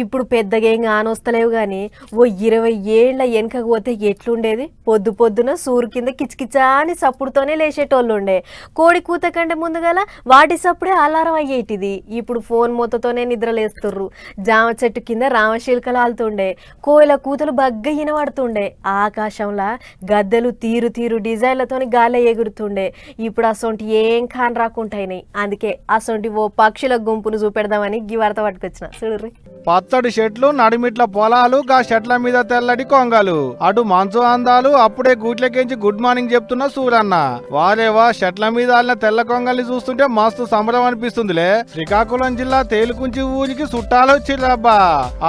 ఇప్పుడు పెద్దగా ఏం కానొస్తలేవు గాని ఓ 20 ఏళ్ల వెనకకు పోతే ఎట్లుండేది? పొద్దు పొద్దున సూరు కింద కిచకిచా అని సప్పుడుతోనే లేచేటోళ్ళుండే. కోడి కూత కంటే ముందుగాల వాటి సప్పుడే అలారం అయ్యేటిది. ఇప్పుడు ఫోన్ మూతతోనే నిద్రలేస్తుర్రు. జామ చెట్టు కింద రామశిల్కలు ఆలుతుండే, కోయిల కూతలు బగ్గ ఇనబడుతుండే, ఆకాశంలా గద్దెలు తీరు తీరు డిజైన్లతోని గాలి ఎగురుతుండే. ఇప్పుడు అసొంటి ఏం కాని రాకుంటాయినాయి. అందుకే అసొంటి ఓ పక్షుల గుంపును చూపెడదామని గీ వార్త పట్టుకొచ్చిన చూడుర్రి. పచ్చడి చెట్లు, నడిమిట్ల పొలాలు, గా చెట్ల మీద తెల్లటి కొంగలు, అటు మంచు అందాలు, అప్పుడే గూట్లకెంచి గుడ్ మార్నింగ్ చెప్తున్న సూరన్న. వారేవా, చెట్ల మీద ఆలిన తెల్ల కొంగల్ని చూస్తుంటే మస్తు సంబరం అనిపిస్తుందిలే. శ్రీకాకుళం జిల్లా తేలుకుంచి ఊరికి చుట్టాలు వచ్చిర్రబ్బా.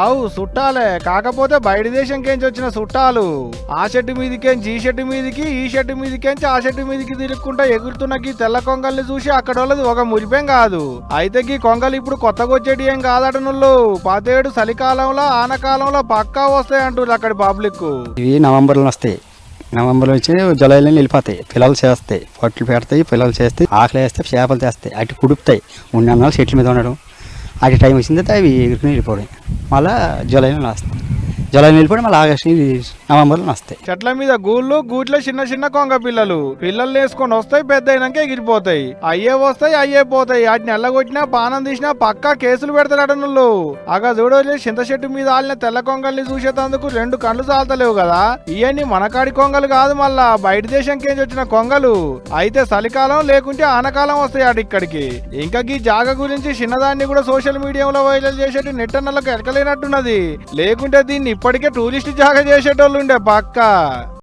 అవు చుట్టాలే, కాకపోతే బయట దేశం కెంచి వచ్చిన చుట్టాలు. ఆ చెట్టు మీదికెంచి ఈ చెట్టు మీదికి, ఈ చెట్టు మీదికెంచి ఆ చెట్టు మీదికి తిరుక్కుంటా ఎగురుతున్న గీ తెల్ల కొంగల్ని చూసి అక్కడోళ్ళది ఒక మురిపేం కాదు. అయితే గీ కొంగలు ఇప్పుడు కొత్తగా వచ్చేటి ఏం కాదట నుళ్ళు. పాతేడు చలికాలంలో ఆనకాలంలో పక్కా వస్తాయి అంటారు అక్కడి పబ్లిక్. ఇవి నవంబర్లో వస్తాయి. నవంబర్లో వచ్చి జూలైలో వెళ్ళిపోతాయి. పిల్లలు చేస్తాయి, పొట్లు పెడతాయి, పిల్లలు చేస్తాయి, ఆకలి వేస్తే చేపలు తెస్తాయి, అటు కుడుపుతాయి. ఉన్న చెట్ల మీద ఉండడం, అటు టైం వచ్చింది అవి ఎగురుకుని వెళ్ళిపోవడం. మళ్ళీ జూలైలో వస్తాయి. జూలైలో వెళ్ళిపోవడం మళ్ళీ ఆగస్టు నవంబర్లో వస్తాయి. చెట్ల మీద గూళ్ళు, గూట్లో చిన్న చిన్న కొంగ పిల్లలు వేసుకొని వస్తాయి, పెద్ద అయినాక ఎగిరిపోతాయి. అయ్యే వస్తాయి, అయ్యే పోతాయి. వాటిని ఎల్లగొట్టినా పానం తీసినా పక్కా కేసులు పెడతాడు నువ్వు. అగా చూడలే, చింత చెట్టు మీద ఆలిన తెల్ల కొంగల్ని చూసేటందుకు 2 కళ్ళు చాలతలేవు కదా. ఇవన్నీ మనకాడి కొంగలు కాదు, మళ్ళా బయట దేశంకేంచి వచ్చిన కొంగలు. అయితే చలికాలం లేకుంటే ఆనకాలం వస్తాయి అటు ఇక్కడికి. ఇంకా ఈ జాగ గురించి చిన్నదాన్ని కూడా సోషల్ మీడియాలో వైరల్ చేసేటి నెట్టన్నలకు ఎక్కలేనట్టున్నది. లేకుంటే దీన్ని ఇప్పటికే టూరిస్ట్ జాగా చేసేటోళ్ళు ఉండే పక్కా.